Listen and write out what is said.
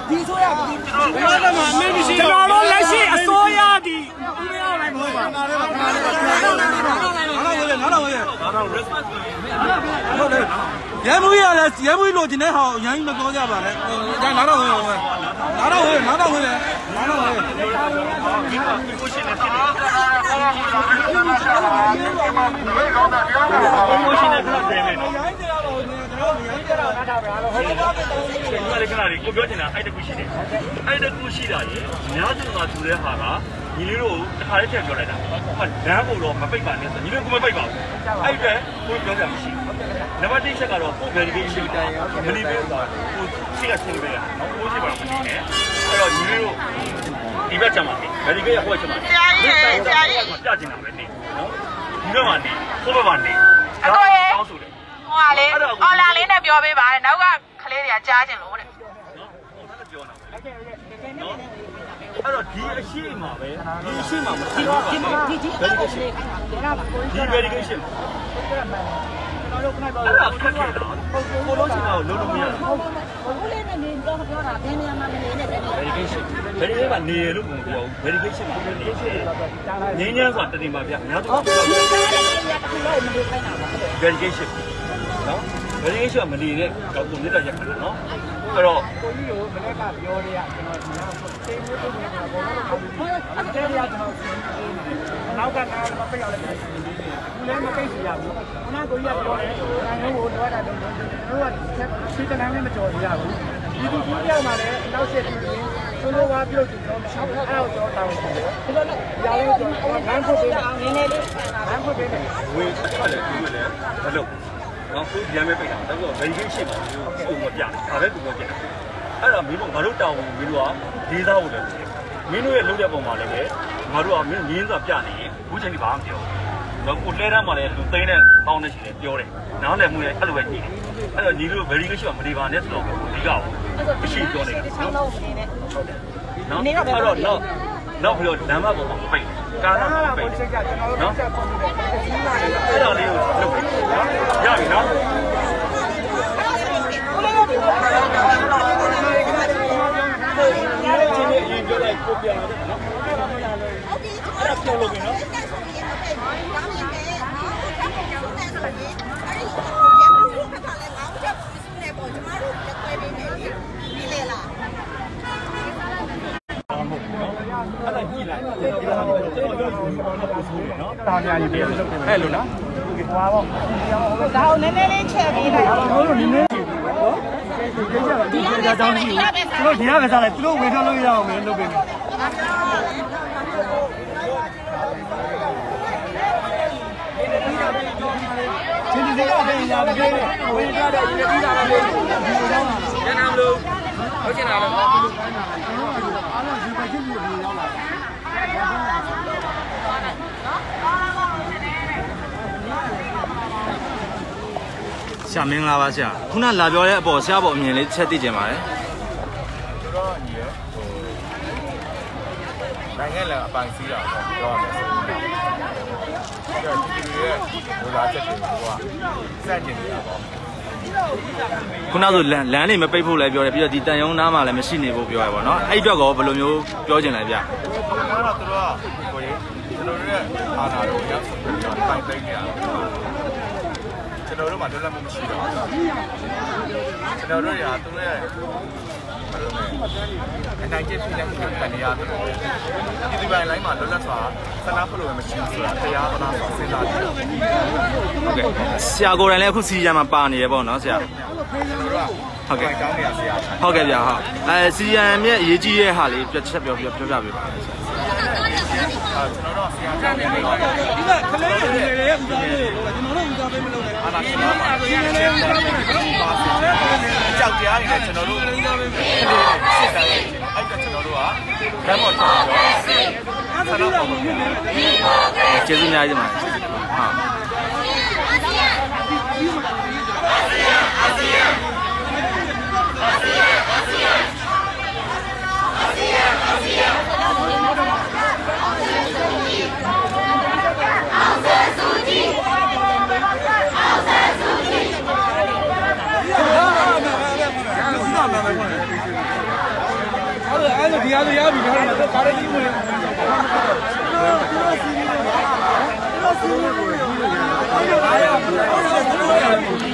ဒီဆိုရဒီကျွန်တော်တို့လက်ရှိအစိုးရဒီဦးမရနိုင်ဘူးပါဟုတ်တယ်ရဲမှုရလဲရဲမှုလို့ဒီနေ့ဟောအရင်မပြောကြပါနဲ့ဒါနားတော့ဝင်နားတော့ဝင်နားတော့ဝင်လေနားတော့ဝင်ကိုရှင်နဲ့ဖြစ်တယ်ကိုရှင်နဲ့ခဏတည်းမယ်နော်ရိုင်းကြတော့ရိုင်းကြတော့နားတာပဲဟိုကခဏလေးကိုပြောချင်တာအဲ့တကူရှိတယ်အဲ့တကူရှိတာရေများစုကသူတဲ့ဟာကညီလေးတို့တစ်ခါလေးထည့်ပြောလိုက်တာဟုတ်လမ်းကိုတော့မပိတ်ပါနဲ့ဆိုညီလေးကမပိတ်ပါဘူးအဲ့အတွက်ကိုပြောကြမရှိဘူးနံပါတ်1ချက်ကတော့ကို verification မနေပေးတော့ကိုရှိကဆင်းပေးတာနော်ကိုရှိပါတော့မနေနဲ့အဲ့တော့ညီလေးတို့ဒီဘက်ချက်မှာနေ verification ဟိုချက်မှာနေပြချင်တာပဲနေနော်ဒီဘက်မှာနေဟိုဘက်မှာနေတောင်းဆိုတယ်ဟိုကလေအော်လာလေးနဲ့ပြောပေးပါတဲ့နောက်ကကလေးတွေကကြားချင်လို့တဲ့နော်ဟိုဆက်ပြောနေတာနော်အဲ့တော့ဒီအရှိမှာပဲဒီအရှိမှာမဖြစ်ဘူးဒီ verification ဒီ verification ကျွန်တော်တို့ခဏတော့ခက်ခဲတာကိုလုံးချင်တာကိုလုံးလို့မရဘူးကိုလေးနဲ့နေတော့ပြောတာဘယ်နေရာမှာမနေနဲ့ verification ကနေရလို့မပြောဘူး verification မှာ verification ငင်းညမ်းဆိုတာတတိမာပြအများဆုံး verification နော် verification ကမနေတဲ့တော့သူမြစ်တာရက်ခဏနော်အဲ့တော့ကိုကြီးကိုမနေ့ကပြောတဲ့ကကျွန်တော်ဒီကတေးမှုတွေကတော့ဘောလုံးကိုအဲ့ဒါရကျွန်တော်နောက်ကနားမပိတ်ရလဲဘူးလည်းမပိတ်စီရဘူးခုနကကိုကြီးကပြောတယ်နိုင်ငံကိုတော့တာတော့ကျွန်တော်ကစီတန်းနဲ့မကြော်ရဘူးဒီသူကြီးပြောက်มาလည်းနောက်ဆက်ပြီးဆိုလိုပါပြုတ်ကြည့်တော့ရှောက်အဲ့တော့ကျွန်တော်တောင်းတယ်ဒီလိုနဲ့ရာလေးကျွန်တော်လမ်းဖွင့်ပေးတာနည်းနည်းလေးလမ်းဖွင့်ပေးတယ်ဝေးဆက်တယ်ဒီလိုလည်းမလုပ်နော်ကိုပြန်မဲ့ပိတ်တာတော့ verification ပါကိုမပြဒါပဲကိုပြောချင်တာအဲ့တော့မင်းတို့ငါတို့တောင်းမင်းတို့ကဒေသကိုလည်းမင်းတို့ရဲ့လုပ်တဲ့ပုံမှာလည်းပဲငါတို့ကမင်းရင်းစွာပြနေရင်ဘူးချိန်ကြီးဘာမှမပြောဘူးတော့ကိုလဲတန်းမှာလည်းလူသိန်းနဲ့ပေါင်းနေရှိတယ်ပြောတယ်နားလည်မှုလည်းအဲ့လိုပဲကြည့်တယ်အဲ့တော့ညီတို့ verification မနေပါနဲ့ဆိုတော့ဒီကောမရှိပြောနေတာဆောင်းတော့မနေနဲ့ဟုတ်တယ်နော်အဲ့တော့နောက်ပြီးတော့လမ်းမပေါ်မှာပိတ်ကားတော့ပိတ်နော်အဲ့ဒါလေးကိုလုပ်ပြီရပြီနော်ချင်းလေးရင်ပြောလိုက်ကိုပြန်လာတယ်နော်အဲ့ဒါပြောလို့ပြီနော်အဲ့ဒါကြည့်လိုက်တာများကြီးပြန်လုပ်တယ်အဲ့လိုနော်ဟွာပေါ့ဒါကိုနည်းနည်းလေးချက်ပေးလိုက်ဟုတ်လို့နည်းနည်းကြည့်နော်ဒီကကြောင်းကြည့်သူတို့ဒီကပဲစားလိုက်သူတို့ဝေထားလို့ရအောင်မလုပ်ပေးမယ်ချင်းဒီကပဲညာပြေးဝေထားတဲ့ဒီပြီးတာလည်းဒီလိုတော့ကျန်တာမလို့ဟုတ်ချင်တာလည်းအားလုံးဒီပဲချင်းကိုဒီရောက်လာဆရာမင်္ဂလာပါဆရာခုနလာပြောတဲ့အပေါ်ဆရာပေါ်အမြင်လေးချက်သိကြပါတယ်ဆိုတော့ညီရနိုင်ငံလည်းအပိုင်စီးတာပေါ့ပြောရမယ်ဆိုတော့ဒီရဲ့ဒေါ်လာချက်တွေကိုကစန့်ကျင်နေတာပေါ့ခုနကဆိုလမ်းလေးမပိတ်ဖို့လည်းပြောတယ်ပြီးတော့ဒီတန်ယုံနားမှာလည်းမရှိနေဖို့ပြောရပါတော့အဲ့အတွက်ကောဘယ်လိုမျိုးပြောချင်လဲဗျအဲ့တော့သူတို့ကကိုကြီးကျွန်တော်တို့ရဲ့အာဏာကိုရောက်ဆိုပြီးတော့တိုင်သိမ်းနေတာကျွန်တော်တို့မှလွတ်လပ်မှုမရှိတော့ကျွန်တော်တို့ရာသူတို့ရဲ့အနိုင်ကျင့်ဖြစ်တဲ့ခံနေရတယ်ဒီဒီပိုင်းလိုင်းမှာလွတ်လပ်စွာဆန္ဒဖော်လို့မရှိဘူးဆိုတာတရားသနာဆိုစဉ်းစားကြည့်ဟုတ်ကဲ့ဆရာကိုယ်တိုင်လည်းအခုစီရံမှာပါနေရပေါ့နော်ဆရာဟုတ်ကဲ့ကောင်းနေရဆရာဟုတ်ကဲ့ဗျာဟုတ်စီရံရဲ့အရေးကြီးတဲ့ဟာလေးပြပေးပါမယ်ဆရာကျွန်တော်တို့ဆရာကြောင့်နေနေပါဒီကခလေးတွေရဲ့ဦးစားပေးလို့ကျွန်တော်တို့ဦးစားပေးမလုပ်နဲ့အာနာရှင်ပါပါကြောက်တရားနေတယ်ကျွန်တော်တို့ဦးစားပေးခလေးစစ်စားရေးအဲ့ကကျွန်တော်တို့ကဓာတ်ပေါ်ထုတ်ပြီးတော့ဆန္ဒပေါ်မှာကျေးဇူးများကြီးပါဟုတ် ကားလေးကြီးဝင်ဒီ